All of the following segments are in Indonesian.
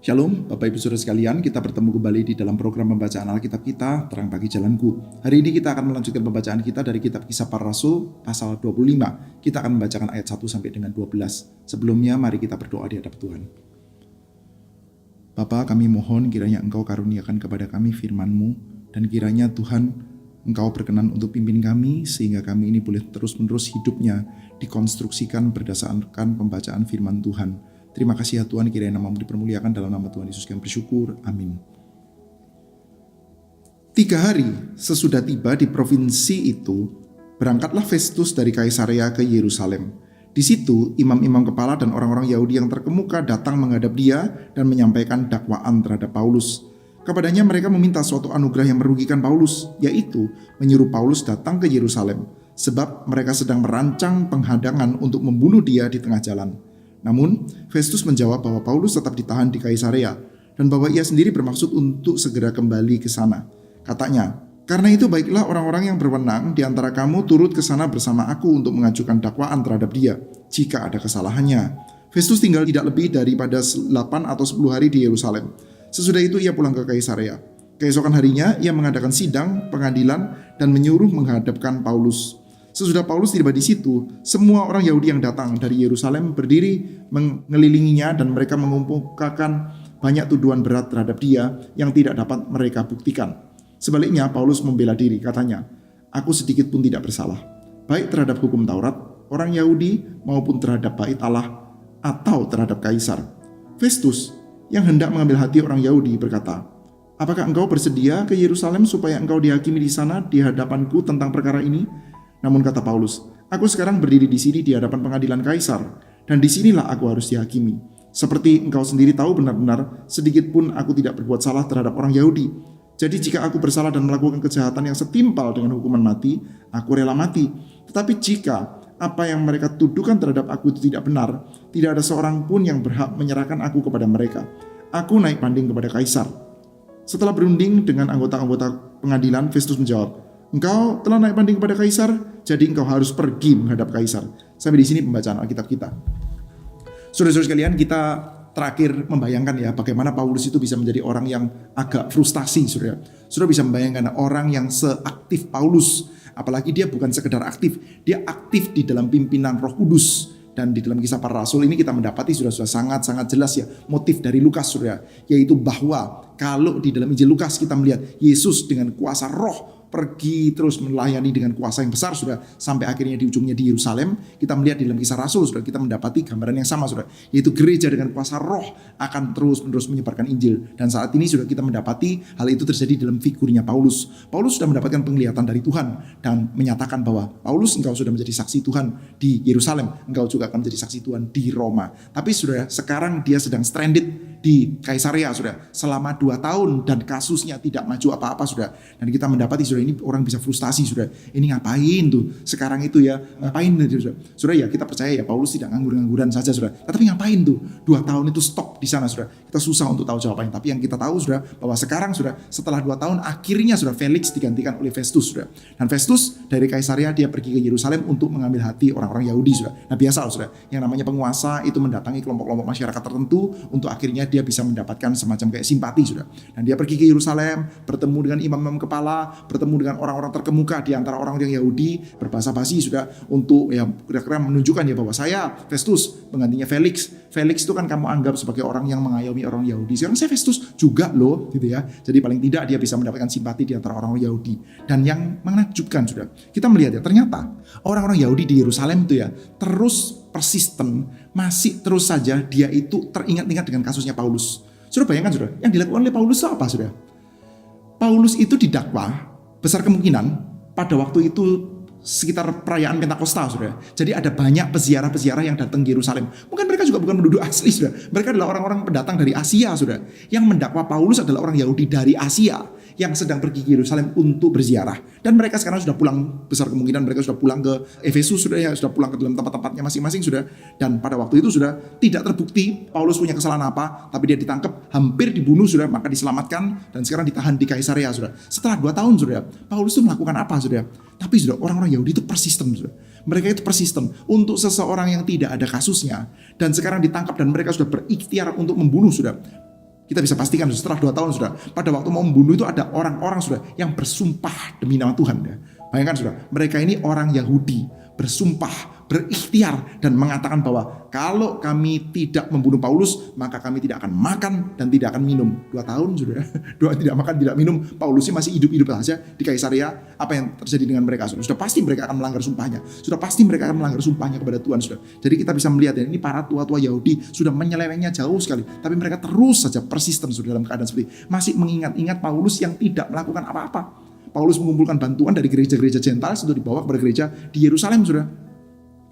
Shalom, Bapak Ibu Saudara sekalian, kita bertemu kembali di dalam program pembacaan Alkitab kita, Terang Bagi Jalanku. Hari ini kita akan melanjutkan pembacaan kita dari kitab Kisah Para Rasul, pasal 25. Kita akan membacakan ayat 1 sampai dengan 12. Sebelumnya, mari kita berdoa di hadap Tuhan. Bapa, kami mohon kiranya Engkau karuniakan kepada kami firman-Mu, dan kiranya Tuhan, Engkau berkenan untuk pimpin kami, sehingga kami ini boleh terus-menerus hidupnya dikonstruksikan berdasarkan pembacaan firman Tuhan. Terima kasih ya Tuhan, kiranya nama-Mu dipermuliakan, dalam nama Tuhan Yesus kami bersyukur. Amin. 3 hari sesudah tiba di provinsi itu, berangkatlah Festus dari Kaisarea ke Yerusalem. Di situ, imam-imam kepala dan orang-orang Yahudi yang terkemuka datang menghadap dia dan menyampaikan dakwaan terhadap Paulus. Kepadanya mereka meminta suatu anugerah yang merugikan Paulus, yaitu menyuruh Paulus datang ke Yerusalem, sebab mereka sedang merancang penghadangan untuk membunuh dia di tengah jalan. Namun, Festus menjawab bahwa Paulus tetap ditahan di Kaisarea dan bahwa ia sendiri bermaksud untuk segera kembali ke sana. Katanya, "Karena itu baiklah orang-orang yang berwenang di antara kamu turut ke sana bersama aku untuk mengajukan dakwaan terhadap dia, jika ada kesalahannya." Festus tinggal tidak lebih daripada 8 atau 10 hari di Yerusalem. Sesudah itu ia pulang ke Kaisarea. Keesokan harinya ia mengadakan sidang, pengadilan, dan menyuruh menghadapkan Paulus. Sesudah Paulus tiba di situ, semua orang Yahudi yang datang dari Yerusalem berdiri mengelilinginya dan mereka mengumpulkan banyak tuduhan berat terhadap dia yang tidak dapat mereka buktikan. Sebaliknya Paulus membela diri, katanya, "Aku sedikit pun tidak bersalah, baik terhadap hukum Taurat, orang Yahudi maupun terhadap bait Allah atau terhadap Kaisar." Festus yang hendak mengambil hati orang Yahudi berkata, "Apakah engkau bersedia ke Yerusalem supaya engkau dihakimi di sana di hadapanku tentang perkara ini?" Namun kata Paulus, "Aku sekarang berdiri di sini di hadapan pengadilan Kaisar, dan disinilah aku harus dihakimi. Seperti engkau sendiri tahu benar-benar, sedikit pun aku tidak berbuat salah terhadap orang Yahudi. Jadi jika aku bersalah dan melakukan kejahatan yang setimpal dengan hukuman mati, aku rela mati. Tetapi jika apa yang mereka tuduhkan terhadap aku itu tidak benar, tidak ada seorang pun yang berhak menyerahkan aku kepada mereka. Aku naik banding kepada Kaisar." Setelah berunding dengan anggota-anggota pengadilan, Festus menjawab, "Engkau telah naik banding kepada Kaisar, jadi engkau harus pergi menghadap Kaisar." Sampai di sini pembacaan Alkitab kita. Saudara-saudara sekalian, kita terakhir membayangkan ya bagaimana Paulus itu bisa menjadi orang yang agak frustasi, saudara. Saudara bisa membayangkan orang yang seaktif Paulus, apalagi dia bukan sekedar aktif, dia aktif di dalam pimpinan Roh Kudus. Dan di dalam Kisah Para Rasul ini kita mendapati sudah sangat-sangat jelas ya motif dari Lukas, saudara, yaitu bahwa kalau di dalam Injil Lukas kita melihat Yesus dengan kuasa Roh pergi terus melayani dengan kuasa yang besar, sudah sampai akhirnya di ujungnya di Yerusalem. Kita melihat di dalam Kisah Rasul, sudah kita mendapati gambaran yang sama, sudah, yaitu gereja dengan kuasa Roh akan terus-menerus menyebarkan Injil. Dan saat ini sudah kita mendapati hal itu terjadi dalam figurnya Paulus. Paulus sudah mendapatkan penglihatan dari Tuhan dan menyatakan bahwa, "Paulus, engkau sudah menjadi saksi Tuhan di Yerusalem, engkau juga akan menjadi saksi Tuhan di Roma." Tapi sudah sekarang dia sedang stranded di Kaisarea, sudah selama 2 tahun dan kasusnya tidak maju apa-apa, sudah. Dan kita mendapati sudah ini orang bisa frustasi, sudah. Ini ngapain tuh sekarang itu ya, ngapain tuh, sudah. Sudah ya, kita percaya ya Paulus tidak nganggur-ngangguran saja, sudah. Tapi ngapain tuh 2 tahun itu stop di sana, sudah. Kita susah untuk tahu jawabannya. Tapi yang kita tahu sudah bahwa sekarang sudah setelah 2 tahun akhirnya sudah Felix digantikan oleh Festus, sudah. Dan Festus dari Kaisarea dia pergi ke Yerusalem untuk mengambil hati orang-orang Yahudi, sudah. Nah biasa sudah, yang namanya penguasa itu mendatangi kelompok-kelompok masyarakat tertentu untuk akhirnya dia bisa mendapatkan semacam kayak simpati, sudah. Dan dia pergi ke Yerusalem, bertemu dengan imam-imam kepala, bertemu dengan orang-orang terkemuka di antara orang yang Yahudi, berbahasa basi, sudah, untuk ya kira-kira menunjukkan ya bahwa saya Festus, penggantinya Felix. Felix itu kan kamu anggap sebagai orang yang mengayomi orang Yahudi. Sekarang saya Festus juga loh, gitu ya. Jadi paling tidak dia bisa mendapatkan simpati di antara orang Yahudi. Dan yang menakjubkan, sudah, kita melihat ya ternyata orang-orang Yahudi di Yerusalem itu ya terus persisten, masih terus saja dia itu teringat-ingat dengan kasusnya Paulus. Sudah bayangkan, sudah, yang dilakukan oleh Paulus itu apa, sudah? Paulus itu didakwa, besar kemungkinan pada waktu itu sekitar perayaan Pentakosta, sudah. Jadi ada banyak peziarah-peziarah yang datang ke Yerusalem. Mungkin mereka juga bukan penduduk asli, sudah. Mereka adalah orang-orang pendatang dari Asia, sudah. Yang mendakwa Paulus adalah orang Yahudi dari Asia yang sedang pergi ke Yerusalem untuk berziarah. Dan mereka sekarang sudah pulang, besar kemungkinan mereka sudah pulang ke Efesus, sudah ya, sudah pulang ke dalam tempat-tempatnya masing-masing, sudah. Dan pada waktu itu sudah tidak terbukti Paulus punya kesalahan apa, tapi dia ditangkap, hampir dibunuh, sudah, maka diselamatkan dan sekarang ditahan di Kaisarea, sudah. Setelah 2 tahun, sudah, Paulus itu melakukan apa, sudah? Tapi sudah, orang-orang Yahudi itu persisten, sudah. Mereka itu persisten untuk seseorang yang tidak ada kasusnya dan sekarang ditangkap dan mereka sudah berikhtiar untuk membunuh, sudah. Kita bisa pastikan setelah 2 tahun sudah, pada waktu mau membunuh itu ada orang-orang sudah yang bersumpah demi nama Tuhan. Ya. Bayangkan sudah, mereka ini orang Yahudi bersumpah, berikhtiar dan mengatakan bahwa kalau kami tidak membunuh Paulus, maka kami tidak akan makan dan tidak akan minum. 2 tahun sudah, tidak makan, tidak minum. Paulus masih hidup-hidup saja di Kaisarea. Apa yang terjadi dengan mereka? Sudah pasti mereka akan melanggar sumpahnya. Sudah pasti mereka akan melanggar sumpahnya kepada Tuhan. Sudah. Jadi kita bisa melihat ya, ini para tua-tua Yahudi sudah menyelewengnya jauh sekali. Tapi mereka terus saja persisten sudah dalam keadaan seperti masih mengingat-ingat Paulus yang tidak melakukan apa-apa. Paulus mengumpulkan bantuan dari gereja-gereja Gentiles untuk dibawa kepada gereja di Yerusalem, sudah.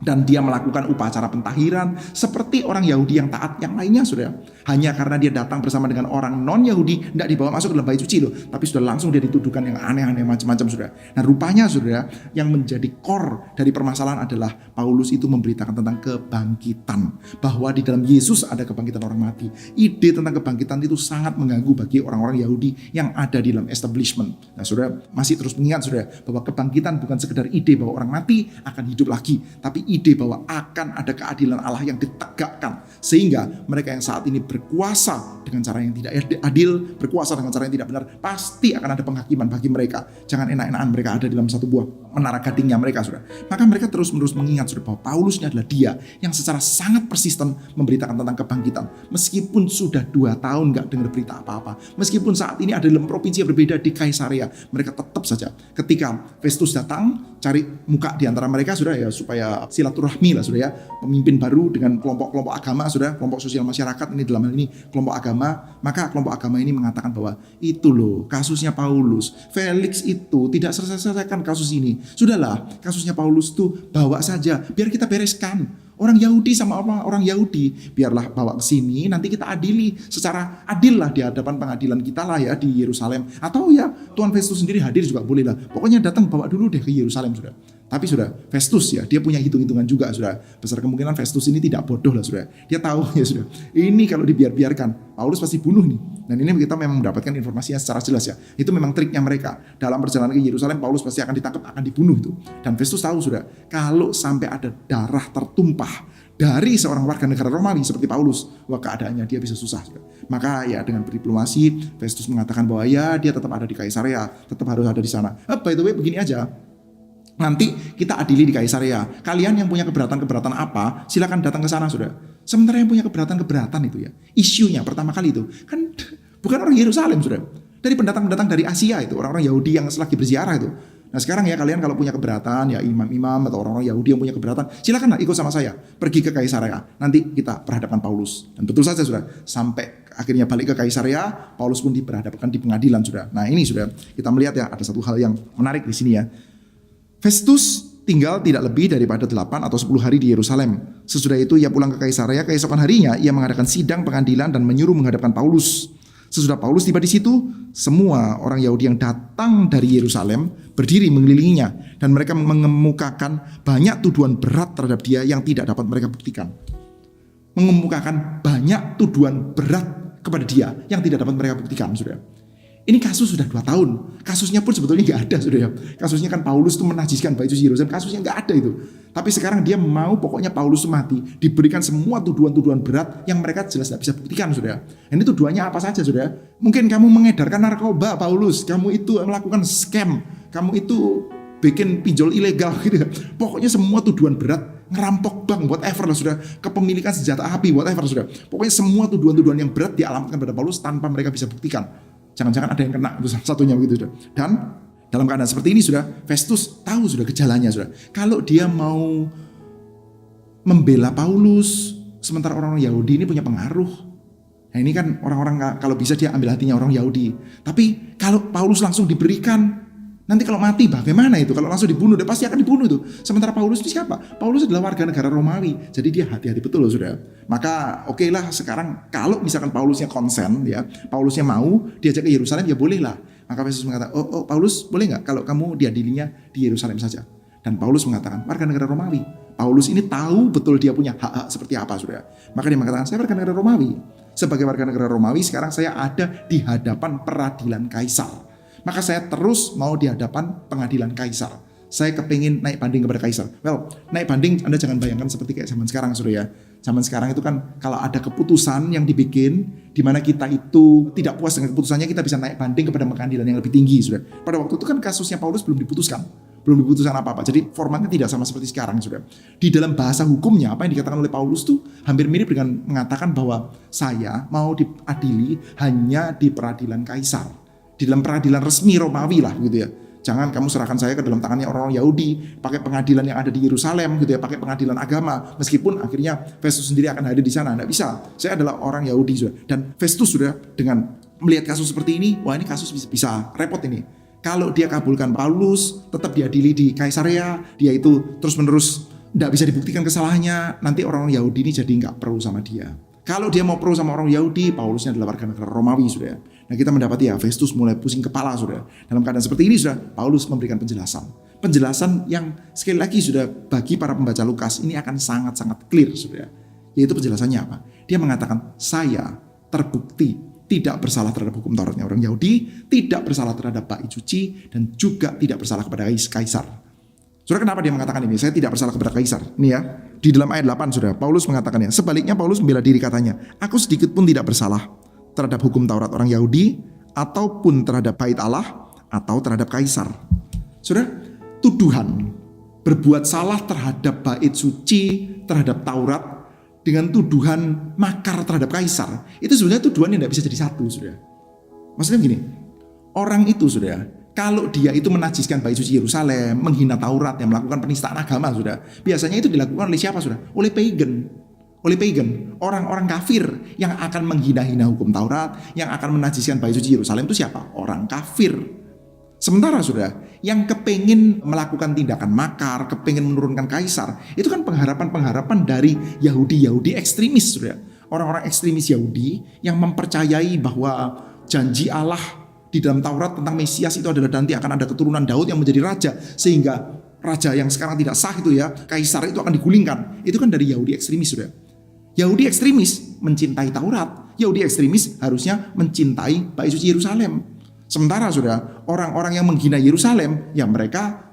Dan dia melakukan upacara pentahiran seperti orang Yahudi yang taat yang lainnya, sudah. Hanya karena dia datang bersama dengan orang non-Yahudi, tidak dibawa masuk ke dalam bait suci loh. Tapi sudah langsung dia dituduhkan yang aneh-aneh macam-macam, sudah. Nah rupanya, sudah, yang menjadi core dari permasalahan adalah Paulus itu memberitakan tentang kebangkitan. Bahwa di dalam Yesus ada kebangkitan orang mati. Ide tentang kebangkitan itu sangat mengganggu bagi orang-orang Yahudi yang ada di dalam establishment. Nah saudara masih terus mengingat, saudara, bahwa kebangkitan bukan sekedar ide bahwa orang mati akan hidup lagi. Tapi ide bahwa akan ada keadilan Allah yang ditegakkan. Sehingga mereka yang saat ini berkuasa dengan cara yang tidak adil, berkuasa dengan cara yang tidak benar, pasti akan ada penghakiman bagi mereka. Jangan enak-enakan mereka ada di dalam satu buah menara gadingnya mereka, saudara. Maka mereka terus-menerus mengingat, saudara, bahwa Paulus ini adalah dia yang secara sangat persisten memberitakan tentang kebangkitan. Meskipun sudah 2 tahun gak dengar berita apa-apa. Meskipun saat ini ada dalam provinsi yang berbeda di Kaisarea, mereka tetap saja ketika Festus datang, cari muka di antara mereka, sudah ya, supaya silaturahmi lah, sudah ya, pemimpin baru dengan kelompok-kelompok agama, sudah, kelompok sosial masyarakat ini dalam hal ini kelompok agama. Maka kelompok agama ini mengatakan bahwa itu loh kasusnya Paulus, Felix itu tidak selesaikan kasus ini. Sudahlah, kasusnya Paulus tuh bawa saja, biar kita bereskan. Orang Yahudi sama orang Yahudi, biarlah bawa ke sini, nanti kita adili secara adil lah di hadapan pengadilan kita lah ya di Yerusalem. Atau ya Tuan Festus sendiri hadir juga boleh lah. Pokoknya datang bawa dulu deh ke Yerusalem, sudah. Tapi sudah, Festus ya, dia punya hitung-hitungan juga, sudah. Besar kemungkinan Festus ini tidak bodoh lah, sudah. Dia tahu ya, sudah. Ini kalau dibiarkan, Paulus pasti bunuh nih. Dan ini kita memang mendapatkan informasinya secara jelas ya. Itu memang triknya mereka. Dalam perjalanan ke Yerusalem, Paulus pasti akan ditangkap, akan dibunuh itu. Dan Festus tahu, sudah, kalau sampai ada darah tertumpah dari seorang warga negara Romawi seperti Paulus, wah keadaannya dia bisa susah. Sudah. Maka ya dengan berdiplomasi, Festus mengatakan bahwa ya dia tetap ada di Kaisarea, tetap harus ada di sana. By the way, begini aja. Nanti kita adili di Kaisarea. Kalian yang punya keberatan-keberatan apa, silakan datang ke sana, sudah. Sementara yang punya keberatan-keberatan itu ya, isunya pertama kali itu kan bukan orang Yerusalem, sudah. Dari pendatang-pendatang dari Asia itu, orang-orang Yahudi yang lagi berziarah itu. Nah sekarang ya kalian kalau punya keberatan, ya imam-imam atau orang-orang Yahudi yang punya keberatan, silakanlah ikut sama saya pergi ke Kaisarea. Nanti kita perhadapkan Paulus. Dan betul saja, sudah, sampai akhirnya balik ke Kaisarea, Paulus pun diperhadapkan di pengadilan, sudah. Nah ini, sudah, kita melihat ya ada satu hal yang menarik di sini ya. Festus tinggal tidak lebih daripada 8 atau 10 hari di Yerusalem. Sesudah itu ia pulang ke Kaisarea. Keesokan harinya ia mengadakan sidang pengadilan dan menyuruh menghadapkan Paulus. Sesudah Paulus tiba di situ, semua orang Yahudi yang datang dari Yerusalem berdiri mengelilinginya dan mereka mengemukakan banyak tuduhan berat terhadap dia yang tidak dapat mereka buktikan. Mengemukakan banyak tuduhan berat kepada dia yang tidak dapat mereka buktikan, sudah. Ini kasus sudah 2 tahun. Kasusnya pun sebetulnya nggak ada, sudah ya. Kasusnya kan Paulus itu menajiskan bait suci Yerusalem. Kasusnya nggak ada itu. Tapi sekarang dia mau pokoknya Paulus itu mati. Diberikan semua tuduhan-tuduhan berat yang mereka jelas tidak bisa buktikan, sudah. Ini tuduhannya apa saja, sudah. Mungkin kamu mengedarkan narkoba, Paulus. Kamu itu melakukan scam. Kamu itu bikin pinjol ilegal gitu. Pokoknya semua tuduhan berat, ngerampok bank, whatever lah, sudah. Kepemilikan senjata api, whatever, sudah. Pokoknya semua tuduhan-tuduhan yang berat dialamatkan pada Paulus tanpa mereka bisa buktikan. Jangan-jangan ada yang kena, itu satunya begitu, sudah. Dan dalam keadaan seperti ini, sudah, Festus tahu sudah gejalanya, sudah. Kalau dia mau membela Paulus, sementara orang-orang Yahudi ini punya pengaruh. Nah ini kan orang-orang kalau bisa dia ambil hatinya orang Yahudi. Tapi kalau Paulus langsung diberikan, nanti kalau mati bagaimana itu? Kalau langsung dibunuh, dia pasti akan dibunuh itu. Sementara Paulus itu siapa? Paulus adalah warga negara Romawi. Jadi dia hati-hati betul loh, sudah. Maka oke lah sekarang kalau misalkan Paulusnya konsen ya, Paulusnya mau diajak ke Yerusalem ya boleh lah. Maka Yesus mengatakan, oh Paulus boleh nggak kalau kamu diadilinya di Yerusalem saja? Dan Paulus mengatakan, warga negara Romawi. Paulus ini tahu betul dia punya hak-hak seperti apa, sudah. Maka dia mengatakan, saya warga negara Romawi. Sebagai warga negara Romawi sekarang saya ada di hadapan peradilan Kaisar. Maka saya terus mau di hadapan pengadilan Kaisar. Saya kepingin naik banding kepada Kaisar. Well, naik banding Anda jangan bayangkan seperti kayak zaman sekarang, sudah ya. Zaman sekarang itu kan kalau ada keputusan yang dibikin di mana kita itu tidak puas dengan keputusannya, kita bisa naik banding kepada pengadilan yang lebih tinggi, Saudara. Pada waktu itu kan kasusnya Paulus belum diputuskan apa-apa. Jadi formatnya tidak sama seperti sekarang, Saudara. Di dalam bahasa hukumnya apa yang dikatakan oleh Paulus tuh hampir mirip dengan mengatakan bahwa saya mau diadili hanya di peradilan Kaisar, di dalam peradilan resmi Romawi lah gitu ya. Jangan kamu serahkan saya ke dalam tangannya orang-orang Yahudi, pakai pengadilan yang ada di Yerusalem gitu ya, pakai pengadilan agama. Meskipun akhirnya Festus sendiri akan hadir di sana, enggak bisa. Saya adalah orang Yahudi, Saudara. Dan Festus sudah dengan melihat kasus seperti ini, wah ini kasus bisa repot ini. Kalau dia kabulkan Paulus, tetap diadili di Kaisarea, dia itu terus-menerus enggak bisa dibuktikan kesalahannya, nanti orang-orang Yahudi ini jadi enggak pro sama dia. Kalau dia mau pro sama orang Yahudi, Paulusnya adalah warga negara Romawi, Saudara. Nah kita mendapati ya Festus mulai pusing kepala, Saudara. Dalam keadaan seperti ini, Saudara, Paulus memberikan penjelasan yang sekali lagi sudah bagi para pembaca Lukas ini akan sangat-sangat clear, Saudara. Yaitu penjelasannya apa? Dia mengatakan, saya terbukti tidak bersalah terhadap hukum Tauratnya orang Yahudi, tidak bersalah terhadap bait suci, dan juga tidak bersalah kepada Kaisar. Saudara, kenapa dia mengatakan ini? Saya tidak bersalah kepada Kaisar. Ini ya, di dalam ayat 8, Saudara, Paulus mengatakannya. Sebaliknya Paulus membela diri, katanya, aku sedikit pun tidak bersalah terhadap hukum Taurat orang Yahudi, ataupun terhadap bait Allah, atau terhadap Kaisar. Saudara, tuduhan berbuat salah terhadap bait suci, terhadap Taurat, dengan tuduhan makar terhadap Kaisar, itu sebenarnya tuduhan yang tidak bisa jadi satu, Saudara. Maksudnya begini, orang itu, Saudara, kalau dia itu menajiskan bait suci Yerusalem, menghina Taurat, yang melakukan penistaan agama, Saudara, biasanya itu dilakukan oleh siapa, Saudara? Oleh pagan, orang-orang kafir yang akan menghina-hina hukum Taurat, yang akan menajiskan bait suci Yerusalem itu siapa? Orang kafir. Sementara, Saudara, yang kepingin melakukan tindakan makar, kepingin menurunkan Kaisar, itu kan pengharapan dari Yahudi ekstremis, Saudara. Orang-orang ekstremis Yahudi yang mempercayai bahwa janji Allah di dalam Taurat tentang Mesias itu adalah nanti akan ada keturunan Daud yang menjadi raja, sehingga raja yang sekarang tidak sah itu ya, Kaisar itu akan digulingkan. Itu kan dari Yahudi ekstremis, Saudara. Yahudi ekstremis mencintai Taurat, Yahudi ekstremis harusnya mencintai bait suci Yerusalem. Sementara, Saudara, orang-orang yang menghina Yerusalem, ya mereka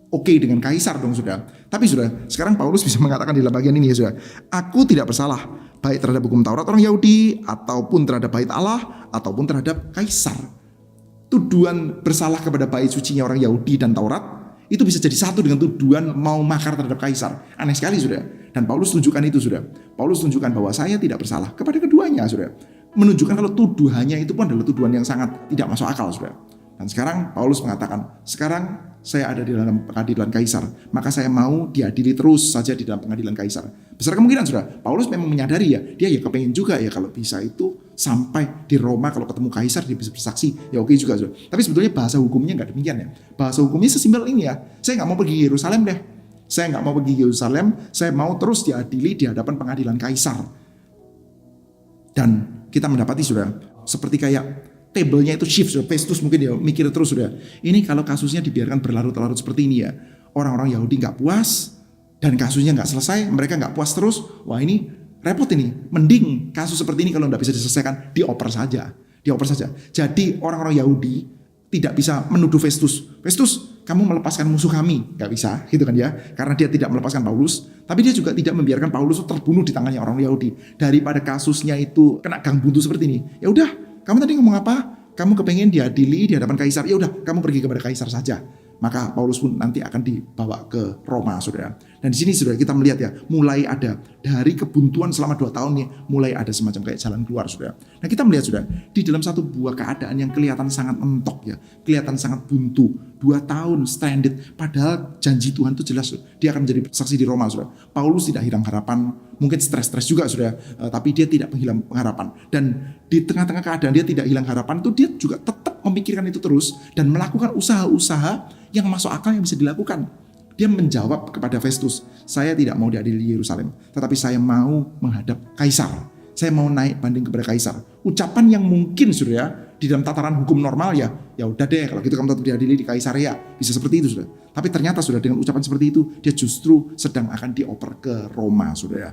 oke dengan Kaisar dong, Saudara. Tapi, Saudara, sekarang Paulus bisa mengatakan di dalam bagian ini ya, Saudara, aku tidak bersalah baik terhadap hukum Taurat orang Yahudi, ataupun terhadap bait Allah, ataupun terhadap Kaisar. Tuduhan bersalah kepada bait sucinya orang Yahudi dan Taurat itu bisa jadi satu dengan tuduhan mau makar terhadap Kaisar. Aneh sekali, Saudara. Dan Paulus tunjukkan itu, Saudara. Paulus tunjukkan bahwa saya tidak bersalah kepada keduanya, Saudara. Menunjukkan kalau tuduhannya itu pun adalah tuduhan yang sangat tidak masuk akal, Saudara. Dan sekarang Paulus mengatakan, sekarang saya ada di dalam pengadilan Kaisar, maka saya mau diadili terus saja di dalam pengadilan Kaisar. Besar kemungkinan, Saudara, Paulus memang menyadari ya, dia ya kepengen juga ya kalau bisa itu sampai di Roma, kalau ketemu Kaisar dia bisa bersaksi, ya oke juga, Saudara. Tapi sebetulnya bahasa hukumnya nggak demikian ya. Bahasa hukumnya sesimpel ini ya, saya nggak mau pergi ke Yerusalem deh. Saya nggak mau pergi ke Yerusalem, saya mau terus diadili di hadapan pengadilan Kaisar. Dan kita mendapati, Saudara, seperti kayak table-nya itu shift, Saudara. Festus mungkin ya mikir terus, Saudara. Ini kalau kasusnya dibiarkan berlarut-larut seperti ini ya, orang-orang Yahudi nggak puas dan kasusnya nggak selesai, mereka nggak puas terus. Wah ini repot ini. Mending kasus seperti ini kalau nggak bisa diselesaikan, dioper saja. Jadi orang-orang Yahudi tidak bisa menuduh Festus, kamu melepaskan musuh kami, nggak bisa, gitu kan ya? Karena dia tidak melepaskan Paulus, tapi dia juga tidak membiarkan Paulus terbunuh di tangannya orang Yahudi. Daripada kasusnya itu kena gang buntu seperti ini, ya udah, kamu tadi ngomong apa? Kamu kepengen diadili di hadapan Kaisar, ya udah, kamu pergi kepada Kaisar saja. Maka Paulus pun nanti akan dibawa ke Roma, Saudara. Dan di sini, Saudara, kita melihat ya, mulai ada dari kebuntuan selama 2 tahun nih, mulai ada semacam kayak jalan keluar, Saudara. Nah kita melihat, Saudara, di dalam satu buah keadaan yang kelihatan sangat mentok ya, kelihatan sangat buntu, 2 tahun stranded, padahal janji Tuhan itu jelas, dia akan menjadi saksi di Roma, Saudara. Paulus tidak hilang harapan, mungkin stres juga, Saudara, tapi dia tidak menghilang harapan. Dan di tengah-tengah keadaan dia tidak hilang harapan itu, dia juga tetap memikirkan itu terus dan melakukan usaha-usaha yang masuk akal yang bisa dilakukan. Dia menjawab kepada Festus, saya tidak mau diadili di Yerusalem, tetapi saya mau menghadap Kaisar. Saya mau naik banding kepada Kaisar. Ucapan yang mungkin, Saudara, di dalam tataran hukum normal ya udah deh, kalau gitu kamu tetap diadili di Kaisarea. Bisa seperti itu, Saudara. Tapi ternyata, Saudara, dengan ucapan seperti itu, dia justru sedang akan dioper ke Roma, Saudara.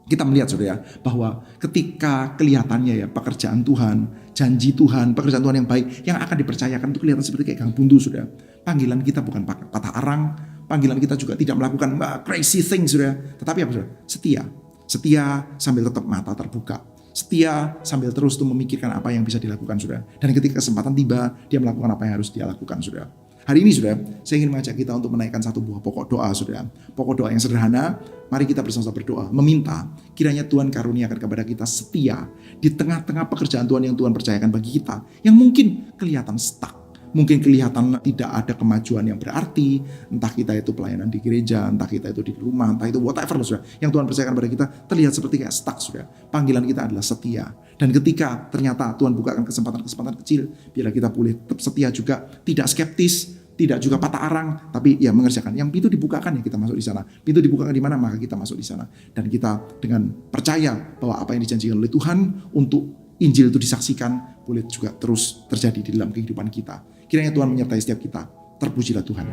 Kita melihat, Saudara, bahwa ketika kelihatannya ya pekerjaan Tuhan, janji Tuhan, pekerjaan Tuhan yang baik yang akan dipercayakan itu kelihatan seperti kayak gang buntu, Saudara. Panggilan kita bukan patah arang, panggilan kita juga tidak melakukan crazy things, Saudara, tetapi apa, Saudara? Setia Setia sambil tetap mata terbuka. Setia sambil terus tuh memikirkan apa yang bisa dilakukan, saudara. Dan ketika kesempatan tiba, dia melakukan apa yang harus dia lakukan, saudara. Hari ini, saudara, saya ingin mengajak kita untuk menaikkan satu buah pokok doa, saudara. Pokok doa yang sederhana. Mari kita bersama-sama berdoa, meminta kiranya Tuhan karuniakan kepada kita setia di tengah-tengah pekerjaan Tuhan yang Tuhan percayakan bagi kita, yang mungkin kelihatan stuck. Mungkin kelihatan tidak ada kemajuan yang berarti, entah kita itu pelayanan di gereja, entah kita itu di rumah, entah itu whatever, saudara. Yang Tuhan percayakan pada kita terlihat seperti kayak stuck, saudara. Panggilan kita adalah setia. Dan ketika ternyata Tuhan bukakan kesempatan-kesempatan kecil, biarlah kita boleh tetap setia juga, tidak skeptis, tidak juga patah arang, tapi ya mengerjakan. Yang pintu dibukakan ya kita masuk di sana. Pintu dibukakan di mana maka kita masuk di sana. Dan kita dengan percaya bahwa apa yang dijanjikan oleh Tuhan untuk Injil itu disaksikan, boleh juga terus terjadi di dalam kehidupan kita. Kiranya Tuhan menyertai setiap kita. Terpujilah Tuhan.